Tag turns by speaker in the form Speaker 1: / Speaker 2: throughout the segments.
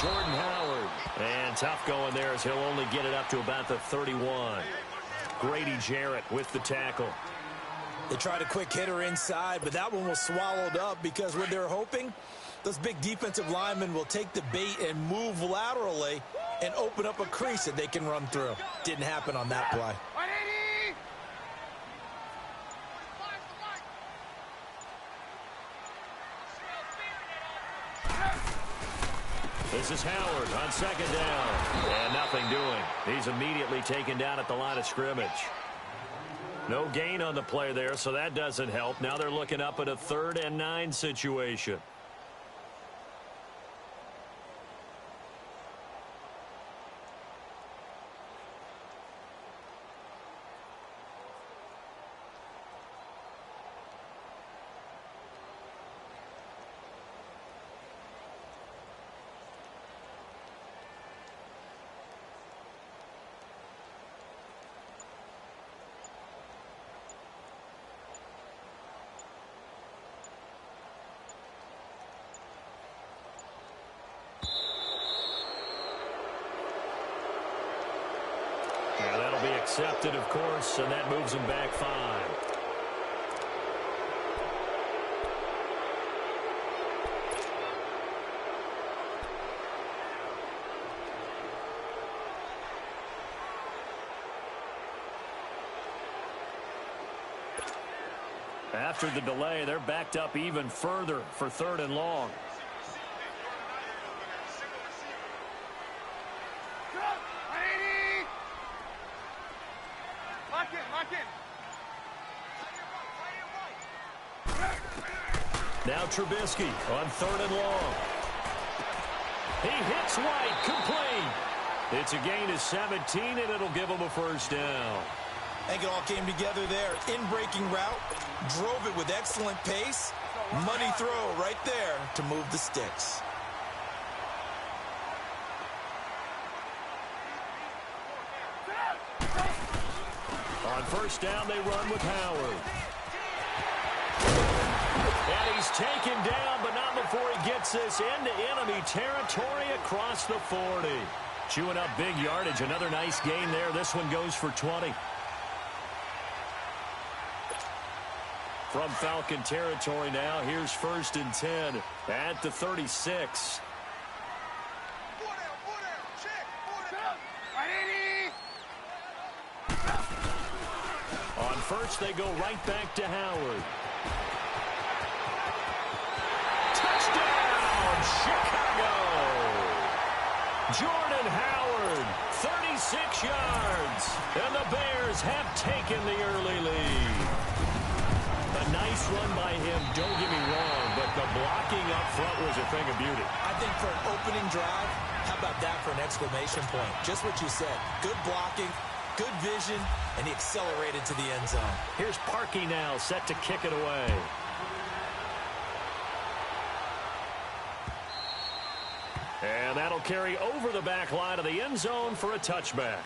Speaker 1: Jordan Howard. And tough going there as he'll only get it up to about the 31. Grady Jarrett with the tackle.
Speaker 2: They tried a quick hitter inside, but that one was swallowed up because what they're hoping, those big defensive linemen will take the bait and move laterally and open up a crease that they can run through. Didn't happen on that play.
Speaker 1: This is Howard on second down. And nothing doing. He's immediately taken down at the line of scrimmage. No gain on the play there, so that doesn't help. Now they're looking up at a 3rd and 9 situation. That'll be accepted, of course, and that moves them back 5. After the delay, they're backed up even further for 3rd and long. Now Trubisky on 3rd and long. He hits White, complete. It's a gain of 17, and it'll give him a 1st down.
Speaker 2: I think it all came together there. In-breaking route, drove it with excellent pace. Money throw right there to move the sticks.
Speaker 1: On 1st down, they run with Howard. And he's taken down, but not before he gets this into enemy territory across the 40. Chewing up big yardage. Another nice gain there. This one goes for 20. From Falcon territory now, here's 1st and 10 at the 36. On 1st, they go right back to Howard. Touchdown, Chicago! Jordan Howard, 36 yards, and the Bears have taken the early lead. A nice run by him, don't get me wrong, but the blocking up front was a thing of beauty.
Speaker 2: I think for an opening drive, how about that for an exclamation point? Just what you said. Good blocking, good vision, and he accelerated to the end zone.
Speaker 1: Here's Parkey now, set to kick it away. And that'll carry over the back line of the end zone for a touchback.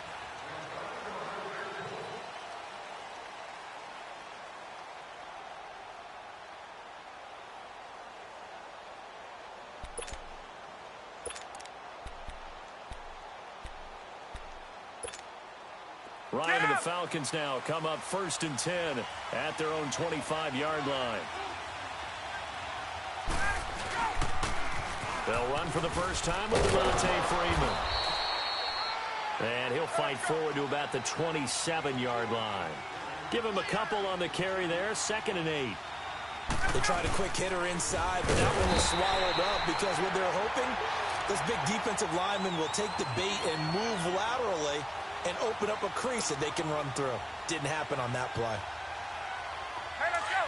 Speaker 1: Ryan and the Falcons now come up 1st and 10 at their own 25-yard line. They'll run for the first time with Devontae Freeman. And he'll fight forward to about the 27-yard line. Give him a couple on the carry there, 2nd and 8.
Speaker 2: They tried a quick hitter inside, but that one was swallowed up because what they're hoping, those big defensive linemen will take the bait and move laterally and open up a crease that they can run through. Didn't happen on that play.
Speaker 3: Hey, let's go.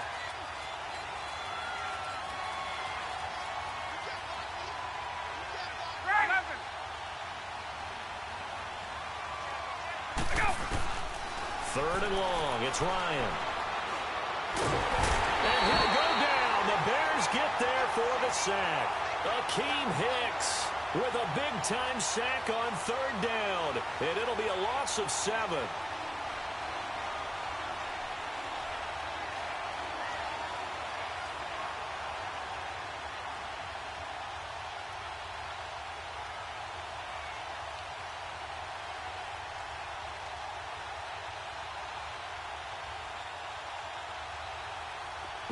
Speaker 1: Third and long. It's Ryan. And he'll go down. The Bears get there for the sack. Akeem Hicks with a big-time sack on 3rd down. And it'll be a loss of 7.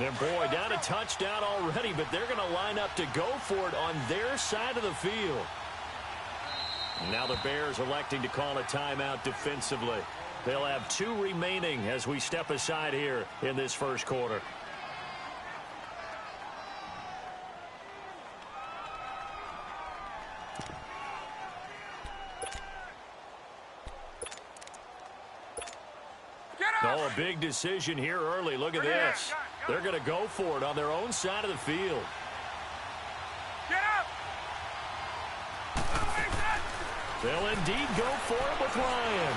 Speaker 1: And boy, down a touchdown already, but they're going to line up to go for it on their side of the field. Now the Bears electing to call a timeout defensively. They'll have 2 remaining as we step aside here in this first quarter. Oh, a big decision here early. Look at this. They're going to go for it on their own side of the field.
Speaker 3: Get up!
Speaker 1: They'll indeed go for it with Ryan.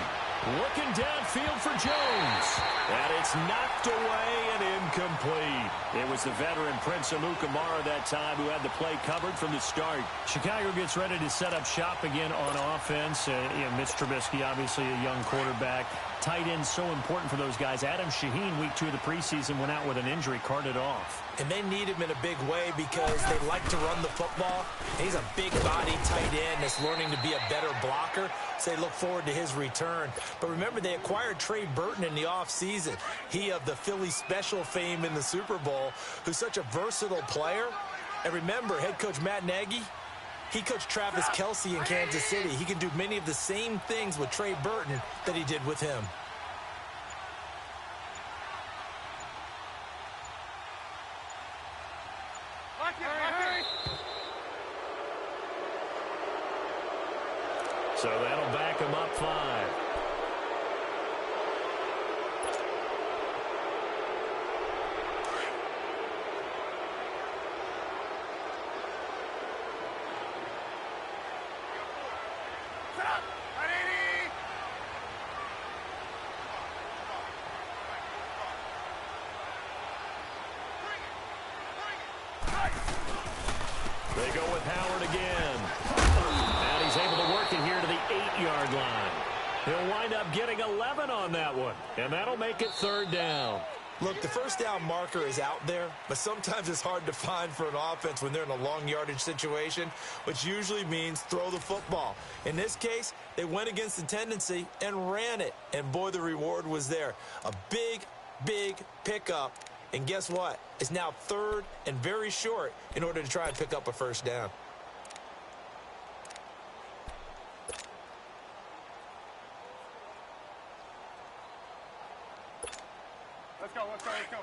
Speaker 1: Looking downfield for Jones. And it's knocked away and incomplete. It was the veteran Prince Amukamara that time who had the play covered from the start.
Speaker 4: Chicago gets ready to set up shop again on offense. Mitch Trubisky, obviously a young quarterback. Tight end so important for those guys. Adam Shaheen, week 2 of the preseason, went out with an injury, carted off.
Speaker 2: And they need him in a big way because they like to run the football. He's a big-body tight end that's learning to be a better blocker, so they look forward to his return. But remember, they acquired Trey Burton in the offseason. He of the Philly Special fame in the Super Bowl, who's such a versatile player. And remember, head coach Matt Nagy, he coached Travis Kelce in Kansas City. He can do many of the same things with Trey Burton that he did with him.
Speaker 1: So that'll back him up 5. They go with Howard again. And he's able to work it here to the 8-yard line. He'll wind up getting 11 on that one. And that'll make it 3rd down.
Speaker 2: Look, the first down marker is out there, but sometimes it's hard to find for an offense when they're in a long yardage situation, which usually means throw the football. In this case, they went against the tendency and ran it. And boy, the reward was there. A big, big pickup. And guess what? It's now 3rd and very short in order to try and pick up a first down.
Speaker 3: Let's go, let's go, let's go.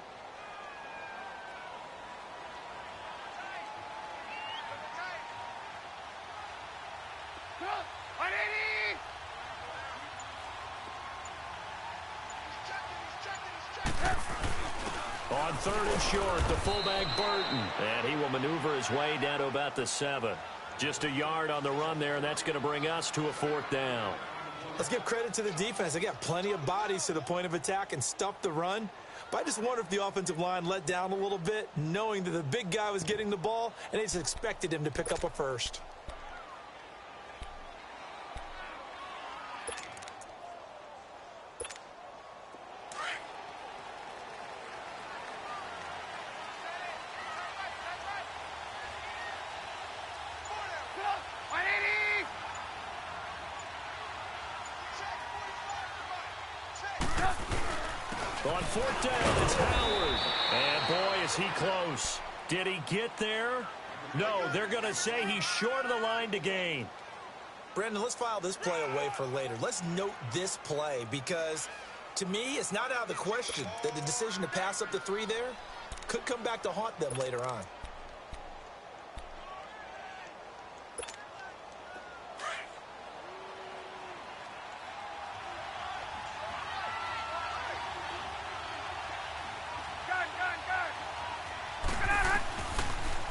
Speaker 1: On 3rd and short, the fullback Burton. And he will maneuver his way down to about the 7. Just a yard on the run there, and that's going to bring us to a 4th down.
Speaker 2: Let's give credit to the defense. They got plenty of bodies to the point of attack and stuffed the run. But I just wonder if the offensive line let down a little bit, knowing that the big guy was getting the ball, and they just expected him to pick up a first.
Speaker 1: On 4th down, it's Howard. And boy, is he close. Did he get there? No, they're going to say he's short of the line to gain.
Speaker 2: Brandon, let's file this play away for later. Let's note this play because, to me, it's not out of the question that the decision to pass up the 3 there could come back to haunt them later on.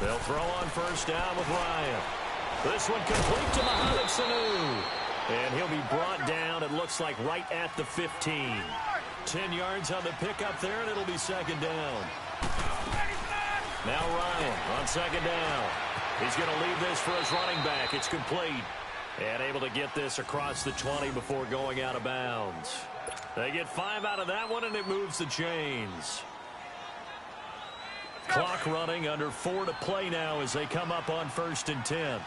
Speaker 1: They'll throw on 1st down with Ryan. This one complete to Mohamed Sanu. And he'll be brought down, it looks like, right at the 15. 10 yards on the pickup there, and it'll be 2nd down. Now Ryan on 2nd down. He's going to leave this for his running back. It's complete. And able to get this across the 20 before going out of bounds. They get 5 out of that one, and it moves the chains. Clock running, under 4 to play now as they come up on 1st and 10.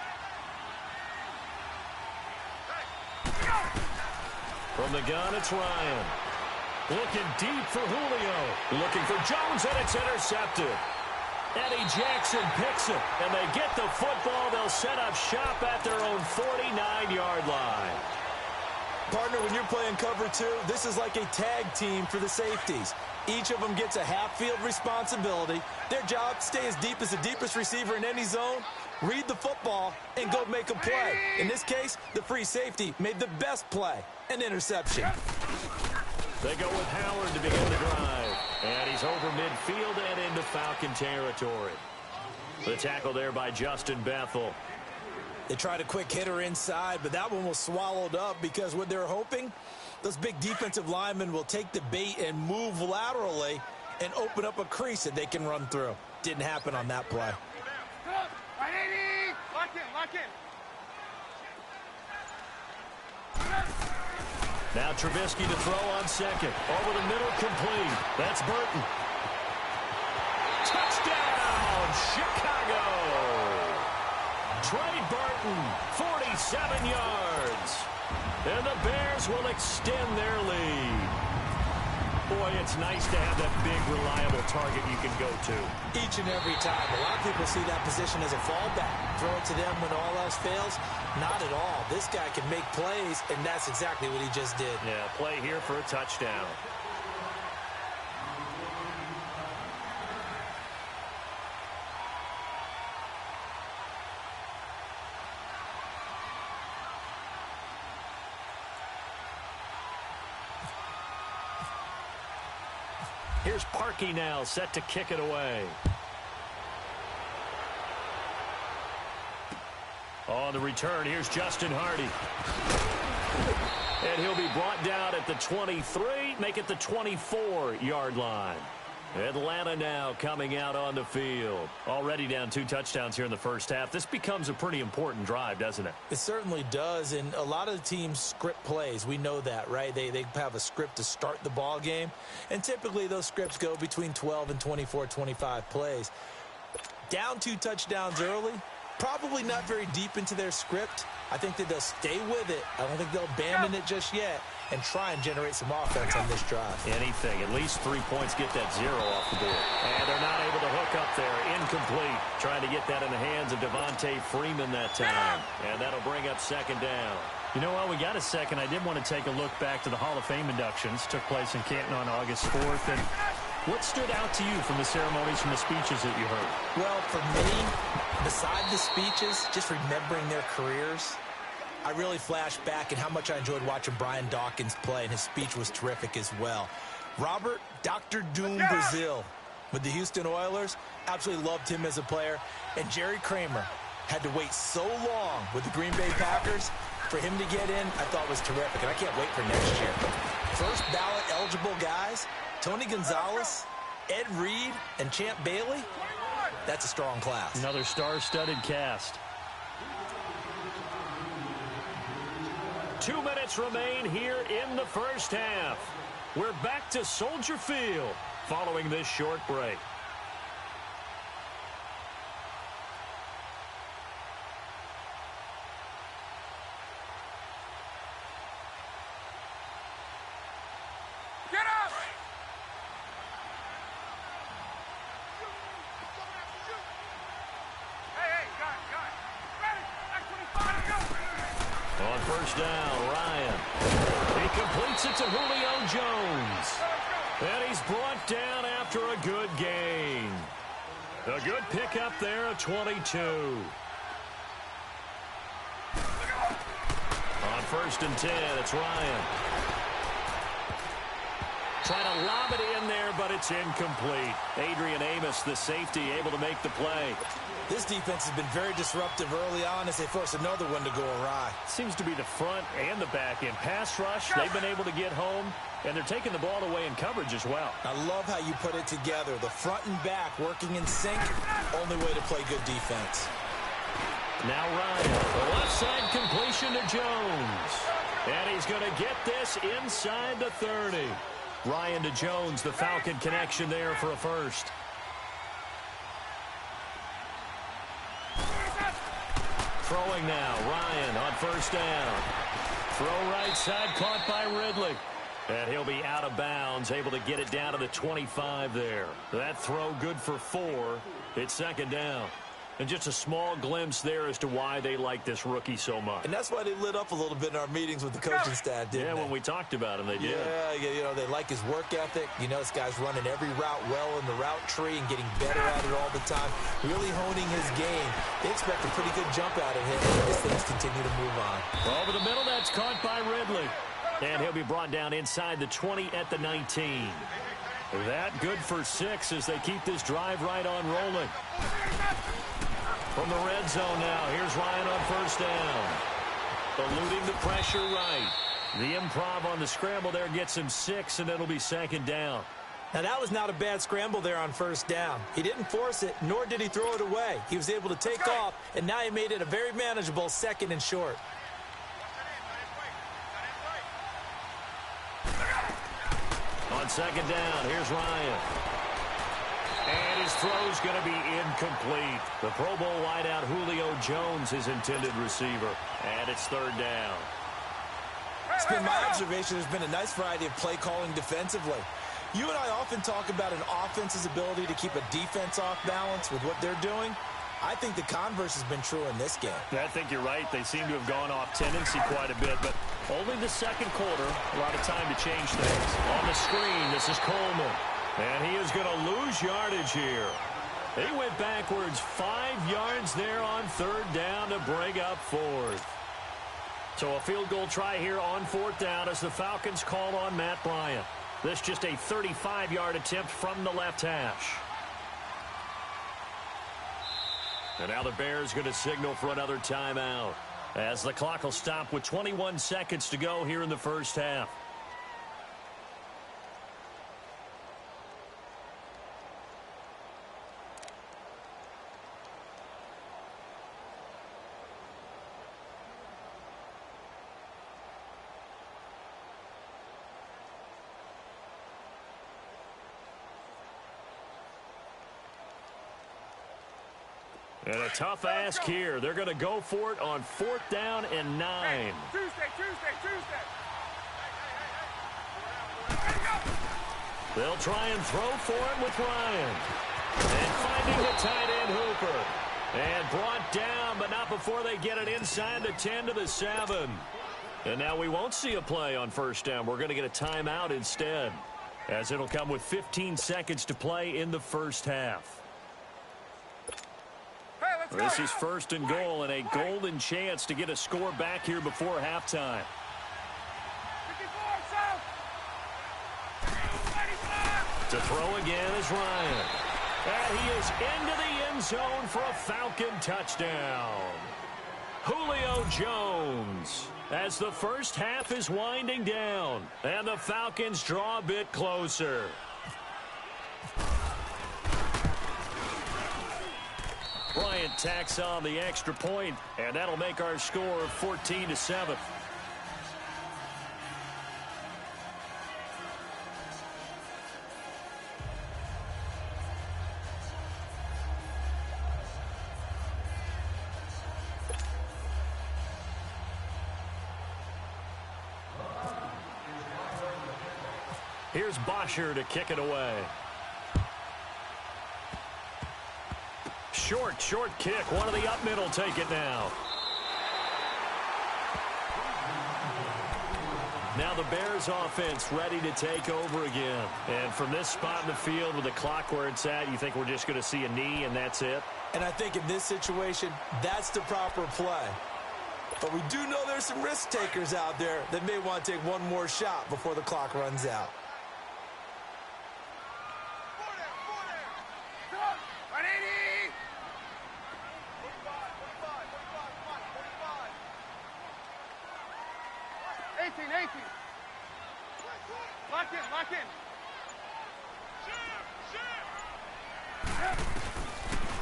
Speaker 1: From the gun, it's Ryan. Looking deep for Julio. Looking for Jones, and it's intercepted. Eddie Jackson picks it, and they get the football. They'll set up shop at their own 49-yard line.
Speaker 2: Partner, when you're playing cover two, this is like a tag team for the safeties. Each of them gets a half-field responsibility. Their job, stay as deep as the deepest receiver in any zone, read the football, and go make a play. In this case, the free safety made the best play, an interception.
Speaker 1: They go with Howard to begin the drive. And he's over midfield and into Falcon territory. The tackle there by Justin Bethel.
Speaker 2: They tried a quick hitter inside, but that one was swallowed up because what they're hoping, those big defensive linemen will take the bait and move laterally and open up a crease that they can run through. Didn't happen on that play.
Speaker 3: Lock in, lock in.
Speaker 1: Now Trubisky to throw on second. Over the middle, complete. That's Burton. Touchdown, Chicago! Trey Burton, 47 yards. And the Bears will extend their lead. Boy, it's nice to have that big, reliable target you can go to.
Speaker 2: Each and every time. A lot of people see that position as a fallback. Throw it to them when all else fails. Not at all. This guy can make plays, and that's exactly what he just did.
Speaker 1: Yeah, play here for a touchdown. Here's Parkey now, set to kick it away. On the return, here's Justin Hardy. And he'll be brought down at the 23, make it the 24-yard line. Atlanta now coming out on the field. Already down 2 touchdowns here in the first half. This becomes a pretty important drive, doesn't it?
Speaker 2: It certainly does, and a lot of the teams script plays. We know that, right? They have a script to start the ball game, and typically those scripts go between 12 and 24, 25 plays. Down 2 touchdowns early, probably not very deep into their script. I think that they'll stay with it. I don't think they'll abandon it just yet and try and generate some offense on this drive.
Speaker 1: Anything. At least 3 points get that 0 off the board. And they're not able to hook up there. Incomplete. Trying to get that in the hands of Devontae Freeman that time. And that'll bring up second down.
Speaker 4: You know, while we got a second, I did want to take a look back to the Hall of Fame inductions. Took place in Canton on August 4th. And what stood out to you from the ceremonies, from the speeches that you heard?
Speaker 2: Well, for me, beside the speeches, just remembering their careers, I really flashed back at how much I enjoyed watching Brian Dawkins play, and his speech was terrific as well. Robert Dr. Doom Brazil with the Houston Oilers, absolutely loved him as a player. And Jerry Kramer had to wait so long with the Green Bay Packers. For him to get in, I thought was terrific, and I can't wait for next year. First ballot eligible guys, Tony Gonzalez, Ed Reed, and Champ Bailey. That's a strong class.
Speaker 4: Another star-studded cast.
Speaker 1: 2 minutes remain here in the first half. We're back to Soldier Field following this short break.
Speaker 3: Get up! Hey, guys. Ready? X25, go!
Speaker 1: On first down, Ryan. He completes it to Julio Jones. And he's brought down after a good gain. A good pickup there, a 22. On first and 10, it's Ryan. Trying to lob it in there, but it's incomplete. Adrian Amos, the safety, able to make the play.
Speaker 2: This defense has been very disruptive early on as they force another one to go awry.
Speaker 4: Seems to be the front and the back end. Pass rush, they've been able to get home, and they're taking the ball away in coverage as well.
Speaker 2: I love how you put it together. The front and back working in sync, only way to play good defense.
Speaker 1: Now Ryan, the left side completion to Jones. And he's going to get this inside the 30. Ryan to Jones, the Falcon connection there for a first. Throwing now, Ryan on first down. Throw right side, caught by Ridley. And he'll be out of bounds, able to get it down to the 25 there. That throw good for 4. It's second down. And just a small glimpse there as to why they like this rookie so much.
Speaker 2: And that's why they lit up a little bit in our meetings with the coaching staff, didn't they?
Speaker 1: When we talked about him, they did.
Speaker 2: Yeah, they like his work ethic. You know, this guy's running every route well in the route tree and getting better at it all the time, really honing his game. They expect a pretty good jump out of him as things continue to move on.
Speaker 1: Over the middle, that's caught by Ridley. And he'll be brought down inside the 20 at the 19. That good for 6 as they keep this drive right on rolling. From the red zone now, here's Ryan on first down. Eluding the pressure right. The improv on the scramble there gets him 6, and it'll be second down.
Speaker 2: Now, that was not a bad scramble there on first down. He didn't force it, nor did he throw it away. He was able to take off, and now he made it a very manageable 2nd and short.
Speaker 1: On second down, here's Ryan. And his throw's going to be incomplete. The Pro Bowl wideout Julio Jones, his intended receiver. And it's third down.
Speaker 2: It's been my observation there's been a nice variety of play calling defensively. You and I often talk about an offense's ability to keep a defense off balance with what they're doing. I think the converse has been true in this game.
Speaker 4: I think you're right. They seem to have gone off tendency quite a bit, but only the second quarter. A lot of time to change things. On the screen, this is Coleman. And he is going to lose yardage here. He went backwards 5 yards there on third down to bring up 4th. So a field goal try here on 4th down as the Falcons call on Matt Bryant. This just a 35-yard attempt from the left hash. And now the Bears going to signal for another timeout as the clock will stop with 21 seconds to go here in the first half. And a tough ask here. They're going to go for it on 4th down and 9.
Speaker 3: Hey, Tuesday.
Speaker 1: They'll try and throw for it with Ryan. And finding the tight end Hooper. And brought down, but not before they get it inside the 10 to the 7. And now we won't see a play on first down. We're going to get a timeout instead, as it'll come with 15 seconds to play in the first half. This is 1st and goal and a golden chance to get a score back here before halftime. To throw again is Ryan. And he is into the end zone for a Falcon touchdown. Julio Jones, as the first half is winding down, and the Falcons draw a bit closer. Bryant tacks on the extra point, and that'll make our score 14-7. Here's Bosher to kick it away. Short kick. One of the up middle take it now. Now the Bears offense ready to take over again. And from this spot in the field with the clock where it's at, you think we're just going to see a knee and that's it?
Speaker 2: And I think in this situation, that's the proper play. But we do know there's some risk takers out there that may want to take one more shot before the clock runs out.
Speaker 3: 18. Lock in.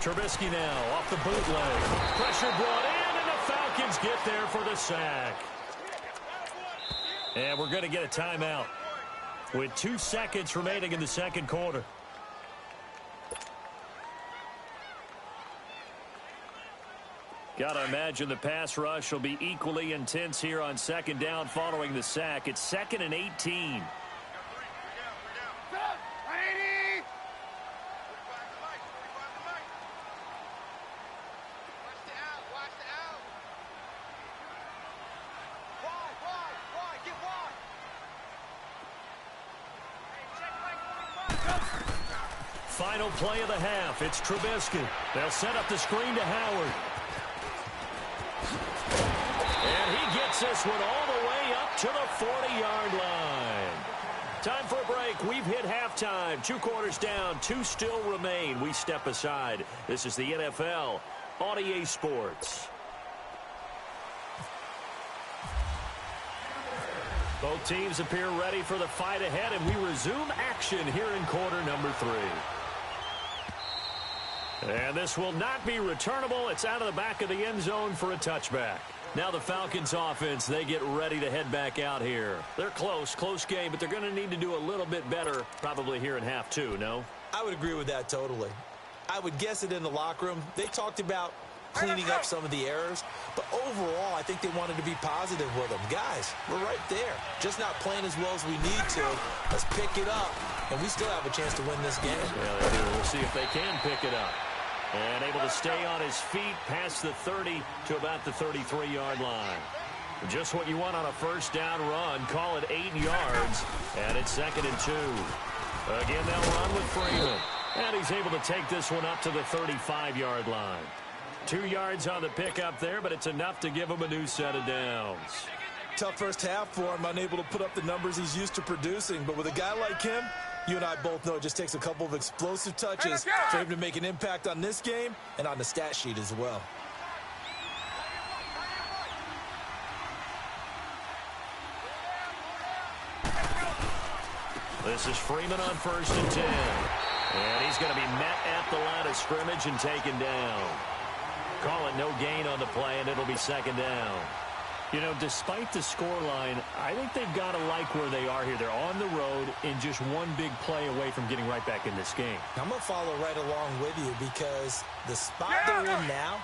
Speaker 1: Trubisky now off the bootleg. Pressure brought in, and the Falcons get there for the sack. And we're going to get a timeout with 2 seconds remaining in the second quarter.
Speaker 4: Got to imagine the pass rush will be equally intense here on second down following the sack. It's 2nd and 18. Final play of the half. It's Trubisky. They'll set up the screen to Howard. And he gets this one all the way up to the 40-yard line. Time for a break. We've hit halftime. 2 quarters down. 2 still remain. We step aside. This is the NFL on EA Sports. Both teams appear ready for the fight ahead, and we resume action here in quarter number 3. And this will not be returnable. It's out of the back of the end zone for a touchback. Now the Falcons offense, they get ready to head back out here. They're close game, but they're going to need to do a little bit better probably here in half 2, no?
Speaker 2: I would agree with that totally. I would guess it in the locker room. They talked about cleaning up some of the errors, but overall, I think they wanted to be positive with them. Guys, we're right there. Just not playing as well as we need to. Let's pick it up, and we still have a chance to win this game.
Speaker 4: Yeah, they do. We'll see if they can pick it up. And able to stay on his feet past the 30 to about the 33-yard line. Just what you want on a first down run. Call it 8 yards, and it's 2nd and 2. Again, they'll run with Freeman. And he's able to take this one up to the 35-yard line. 2 yards on the pickup there, but it's enough to give him a new set of downs.
Speaker 2: Tough first half for him, unable to put up the numbers he's used to producing. But with a guy like him, you and I both know it just takes a couple of explosive touches for him to make an impact on this game and on the stat sheet as well.
Speaker 4: This is Freeman on 1st and 10. And he's going to be met at the line of scrimmage and taken down. Call it no gain on the play, and it'll be 2nd down. You know, despite the scoreline, I think they've got to like where they are here. They're on the road and just one big play away from getting right back in this game.
Speaker 2: I'm going to follow right along with you because the spot they're in now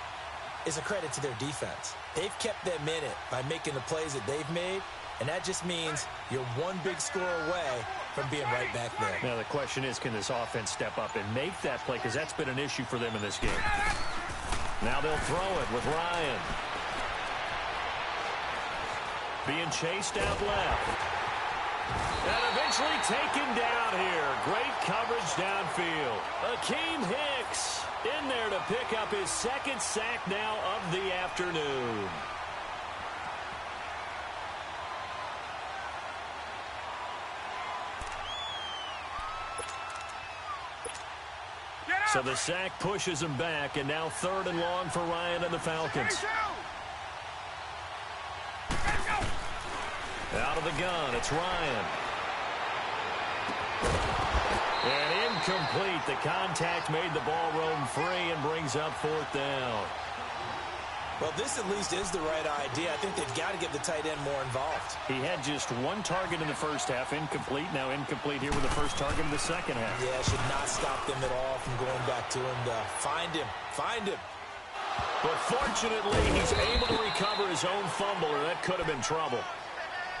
Speaker 2: is a credit to their defense. They've kept them in it by making the plays that they've made, and that just means you're one big score away from being right back there.
Speaker 4: Now, the question is, can this offense step up and make that play? Because that's been an issue for them in this game. Now they'll throw it with Ryan. Being chased out left. And eventually taken down here. Great coverage downfield. Akeem Hicks in there to pick up his 2nd sack now of the afternoon. So the sack pushes him back, and now 3rd and long for Ryan and the Falcons. Out of the gun, it's Ryan. And incomplete. The contact made the ball roam free and brings up 4th down.
Speaker 2: Well, this at least is the right idea. I think they've got to get the tight end more involved.
Speaker 4: He had just 1 target in the first half, incomplete. Now incomplete here with the first target in the second half.
Speaker 2: Yeah, should not stop them at all from going back to him to find him. Find him.
Speaker 4: But fortunately, he's able to recover his own fumble, or that could have been trouble.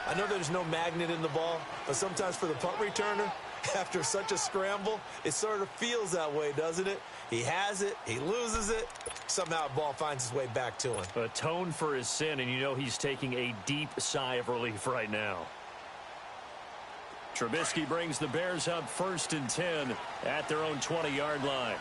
Speaker 2: I know there's no magnet in the ball, but sometimes for the punt returner, after such a scramble, it sort of feels that way, doesn't it? He has it, he loses it, somehow the ball finds its way back to him.
Speaker 4: Atone for his sin, and you know he's taking a deep sigh of relief right now. Trubisky brings the Bears up 1st and 10 at their own 20-yard line.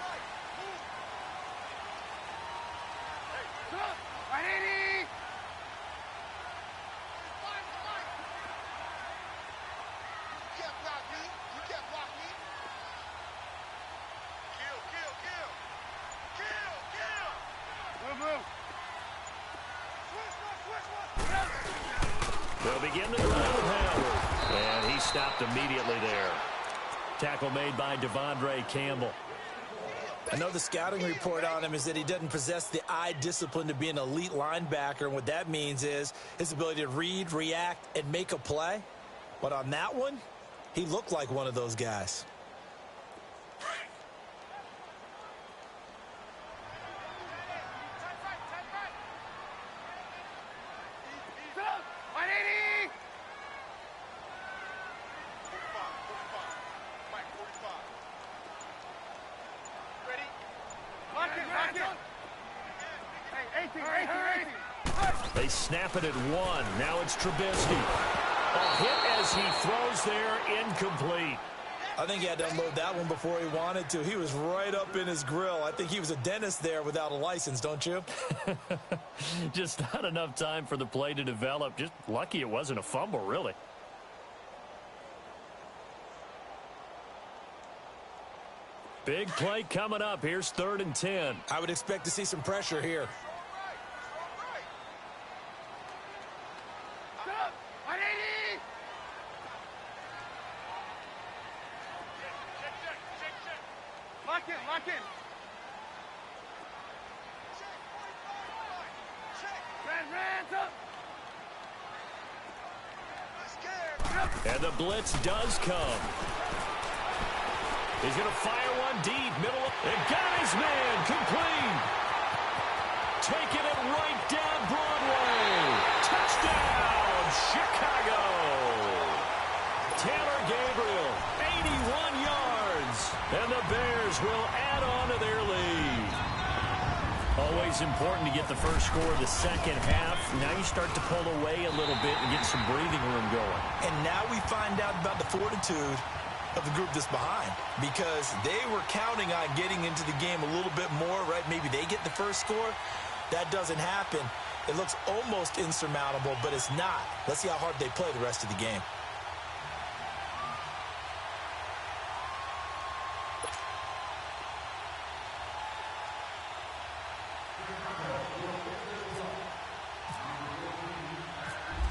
Speaker 4: They'll begin the drive with Howard. And he stopped immediately there. Tackle made by Devondre Campbell.
Speaker 2: I know the scouting report on him is that he doesn't possess the eye discipline to be an elite linebacker. And what that means is his ability to read, react, and make a play. But on that one, he looked like one of those guys.
Speaker 3: Hey, 18.
Speaker 4: They snap it at 1. Now it's Trubisky. A hit as he throws there, incomplete.
Speaker 2: I think he had to unload that one before he wanted to. He was right up in his grill. I think he was a dentist there without a license, don't you?
Speaker 4: Just not enough time for the play to develop. Just lucky it wasn't a fumble, really. Big play coming up. Here's 3rd and 10.
Speaker 2: I would expect to see some pressure here.
Speaker 3: Stop! 180! Lock in. Hands up!
Speaker 4: And the blitz does come. He's going to fire one deep. Middle. And got his man. Complete. Taking it right down Broadway. Touchdown, Chicago. Taylor Gabriel, 81 yards. And the Bears will add on to their lead. Always important to get the first score of the second half. Now you start to pull away a little bit and get some breathing room going.
Speaker 2: And now we find out about the fortitude of the group that's behind, because they were counting on getting into the game a little bit more, right? Maybe they get the first score. That doesn't happen. It looks almost insurmountable, but it's not. Let's see how hard they play the rest of the game.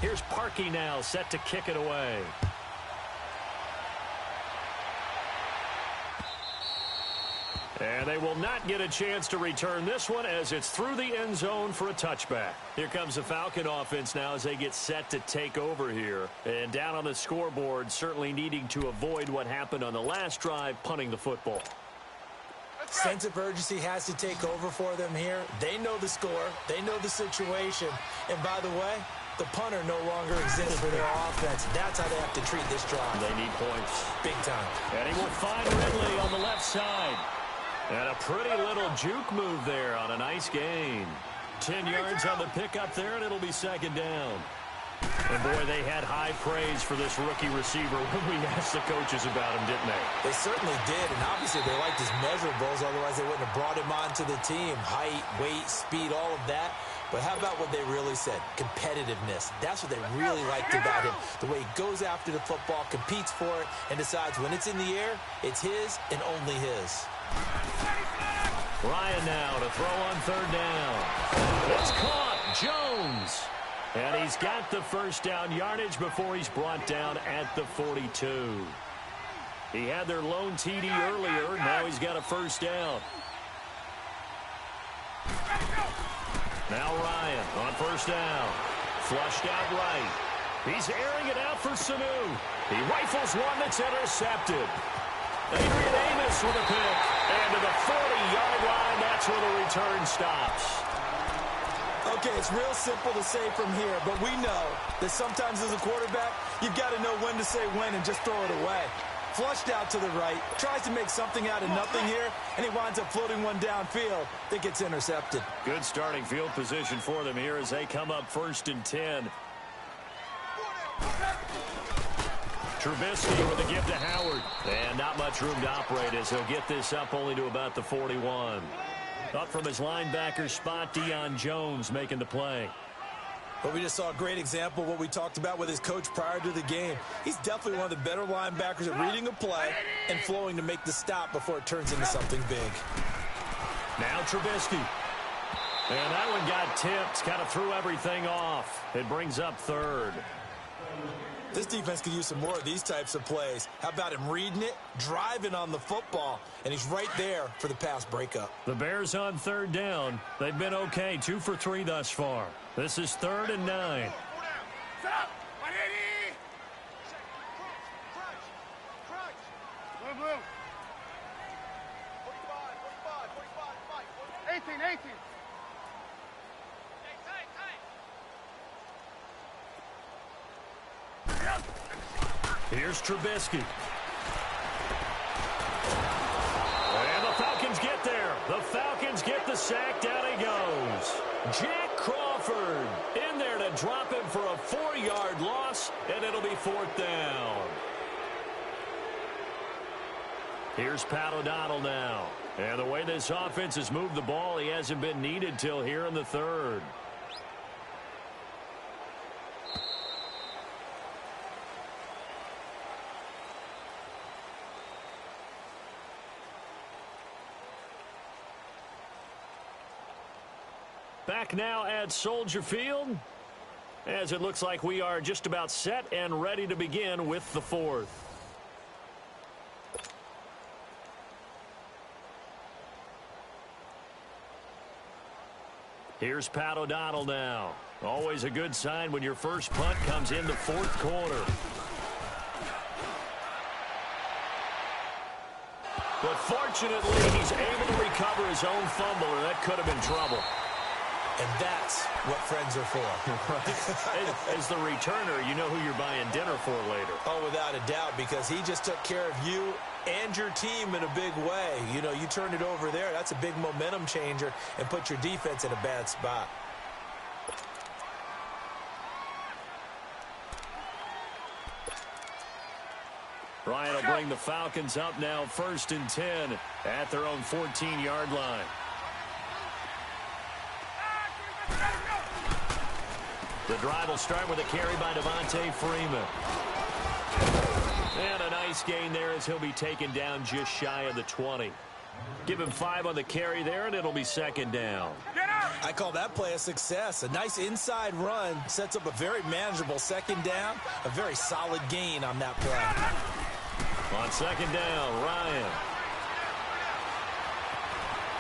Speaker 4: Here's Parkey now, set to kick it away. And they will not get a chance to return this one as it's through the end zone for a touchback. Here comes the Falcon offense now as they get set to take over here. And down on the scoreboard, certainly needing to avoid what happened on the last drive, punting the football.
Speaker 2: Sense of urgency has to take over for them here. They know the score. They know the situation. And by the way, the punter no longer exists for their offense. That's how they have to treat this drive.
Speaker 4: They need points.
Speaker 2: Big time.
Speaker 4: And he will find Ridley on the left side. And a pretty little juke move there on a nice gain. 10 yards on the pickup there, and it'll be second down. And, boy, they had high praise for this rookie receiver when we asked the coaches about him, didn't they?
Speaker 2: They certainly did, and obviously they liked his measurables. Otherwise, they wouldn't have brought him onto the team. Height, weight, speed, all of that. But how about what they really said? Competitiveness. That's what they really liked about him. The way he goes after the football, competes for it, and decides when it's in the air, it's his and only his.
Speaker 4: Ryan now to throw on third down. It's caught. Jones. And he's got the first down yardage before he's brought down at the 42. He had their lone TD earlier. Now he's got a first down. Now Ryan on first down. Flushed out right. He's airing it out for Sanu. He rifles one that's intercepted. Adrian Amos with a pick. And to the 40-yard line, that's where the return stops.
Speaker 2: Okay, it's real simple to say from here, but we know that sometimes as a quarterback, you've got to know when to say when and just throw it away. Flushed out to the right, tries to make something out of nothing here, and he winds up floating one downfield that gets intercepted.
Speaker 4: Good starting field position for them here as they come up 1st and 10. Trubisky with a give to Howard. And not much room to operate as he'll get this up only to about the 41. Up from his linebacker spot, Deion Jones making the play.
Speaker 2: But we just saw a great example of what we talked about with his coach prior to the game. He's definitely one of the better linebackers at reading a play and flowing to make the stop before it turns into something big.
Speaker 4: Now Trubisky. And that one got tipped, kind of threw everything off. It brings up 3rd.
Speaker 2: This defense could use some more of these types of plays. How about him reading it, driving on the football, and he's right there for the pass breakup.
Speaker 4: The Bears on 3rd down. They've been okay, 2 for 3 thus far. This is 3rd and 9.
Speaker 3: Stop! 180! Blue, blue. 18.
Speaker 4: Here's Trubisky. And the Falcons get there.
Speaker 1: The Falcons get the sack. Down he goes. Jack Crawford in there to drop him for a 4-yard loss, and it'll be 4th down. Here's Pat O'Donnell now. And the way this offense has moved the ball, he hasn't been needed till here in the 3rd. Back now at Soldier Field, as it looks like we are just about set and ready to begin with the 4th. Here's Pat O'Donnell now. Always a good sign when your first punt comes in the 4th quarter. But fortunately, he's able to recover his own fumble, or that could have been trouble.
Speaker 2: And that's what friends are for.
Speaker 1: Right. As the returner, you know who you're buying dinner for later.
Speaker 2: Oh, without a doubt, because he just took care of you and your team in a big way. You know, you turned it over there. That's a big momentum changer and put your defense in a bad spot.
Speaker 1: Ryan will bring the Falcons up now 1st and 10 at their own 14-yard line. The drive will start with a carry by Devontae Freeman. And a nice gain there as he'll be taken down just shy of the 20. Give him 5 on the carry there, and it'll be 2nd down.
Speaker 2: I call that play a success. A nice inside run sets up a very manageable 2nd down. A very solid gain on that play.
Speaker 1: On 2nd down, Ryan.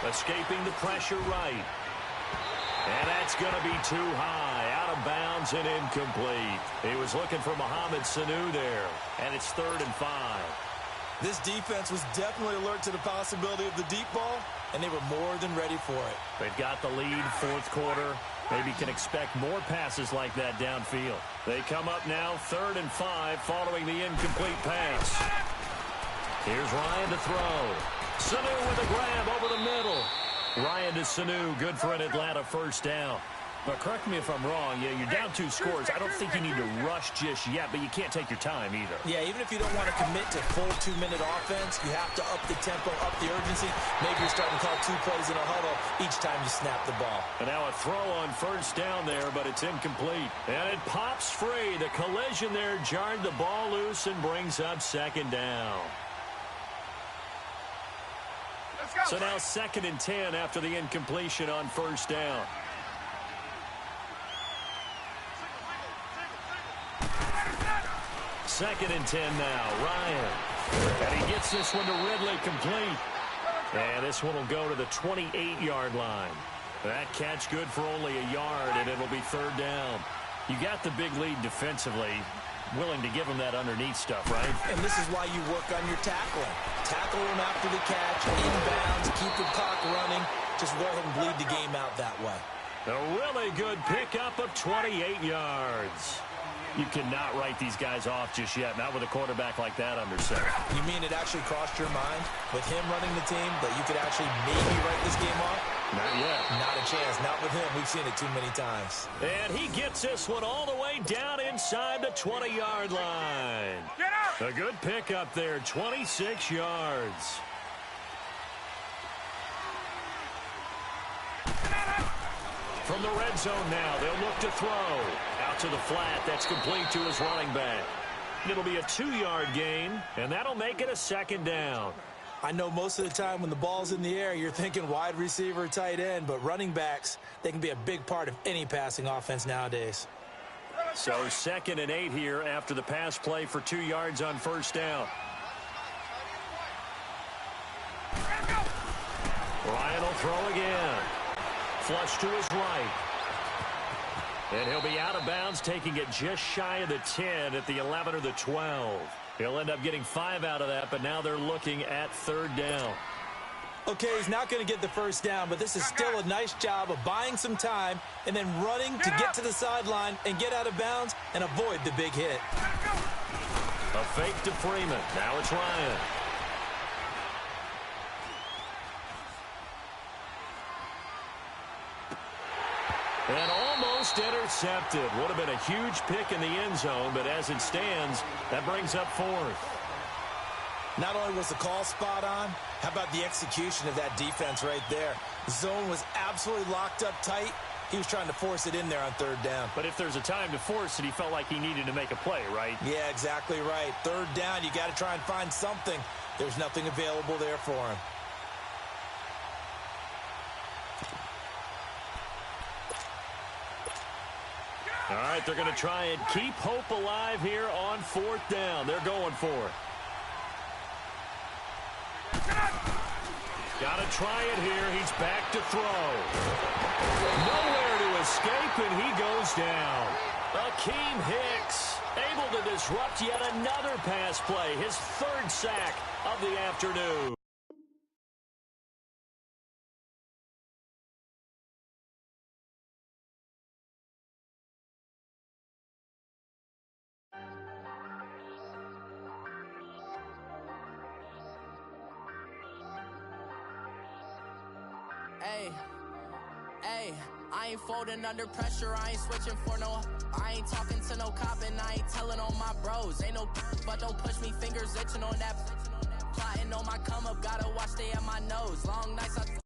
Speaker 1: Escaping the pressure right. And that's going to be too high. Out of bounds and incomplete. He was looking for Mohamed Sanu there. And it's 3rd and 5.
Speaker 2: This defense was definitely alert to the possibility of the deep ball, and they were more than ready for it.
Speaker 1: They've got the lead, 4th quarter. Maybe can expect more passes like that downfield. They come up now 3rd and 5 following the incomplete pass. Here's Ryan to throw. Sanu with a grab over the middle. Ryan to Sanu, good for an Atlanta 1st down.
Speaker 4: But correct me if I'm wrong, yeah, you're down 2 scores. I don't think you need to rush just yet, but you can't take your time either.
Speaker 2: Yeah, even if you don't want to commit to full 2-minute offense, you have to up the tempo, up the urgency. Maybe you're starting to call 2 plays in a huddle each time you snap the ball.
Speaker 1: And now a throw on 1st down there, but it's incomplete. And it pops free. The collision there jarred the ball loose and brings up 2nd down. So now 2nd and 10 after the incompletion on 1st down. Second and 10 now, Ryan. And he gets this one to Ridley complete. And this one will go to the 28-yard line. That catch good for only a yard, and it'll be 3rd down. You got the big lead defensively. Willing to give him that underneath stuff, right?
Speaker 2: And this is why you work on your tackling. Tackle him after the catch, inbounds, keep the clock running. Just go ahead and bleed the game out that way.
Speaker 1: A really good pickup of 28 yards. You cannot write these guys off just yet, not with a quarterback like that under center.
Speaker 2: You mean it actually crossed your mind with him running the team that you could actually maybe write this game off?
Speaker 1: Not yet.
Speaker 2: Not a chance. Not with him. We've seen it too many times.
Speaker 1: And he gets this one all the way down inside the 20-yard line.
Speaker 3: Get out!
Speaker 1: A good pickup there, 26 yards. From the red zone now, they'll look to throw. Out to the flat, that's complete to his running back. It'll be a 2-yard gain, and that'll make it a 2nd down.
Speaker 2: I know most of the time when the ball's in the air, you're thinking wide receiver, tight end, but running backs, they can be a big part of any passing offense nowadays.
Speaker 1: So 2nd and 8 here after the pass play for 2 yards on 1st down. Ryan will throw again. Flush to his right. And he'll be out of bounds, taking it just shy of the 10 at the 11 or the 12. He'll end up getting 5 out of that, but now they're looking at 3rd down.
Speaker 2: Okay, he's not going to get the 1st down, but this is still a nice job of buying some time and then running to get to the sideline and get out of bounds and avoid the big hit.
Speaker 1: A fake to Freeman. Now it's Ryan. And almost intercepted. Would have been a huge pick in the end zone, but as it stands, that brings up fourth.
Speaker 2: Not only was the call spot on, how about the execution of that defense right there? The zone was absolutely locked up tight. He was trying to force it in there on third down.
Speaker 4: But if there's a time to force it, he felt like he needed to make a play, right?
Speaker 2: Yeah, exactly right. Third down, you got to try and find something. There's nothing available there for him.
Speaker 1: All right, they're going to try and keep hope alive here on fourth down. They're going for it. Got to try it here. He's back to throw. Nowhere to escape, and he goes down. Akeem Hicks able to disrupt yet another pass play. His third sack of the afternoon.
Speaker 5: Hey, I ain't folding under pressure, I ain't switching for no, I ain't talking to no cop and I ain't telling on my bros, ain't no, but don't push me, fingers itching on that, plotting on my come up, gotta watch they at my nose, long nights I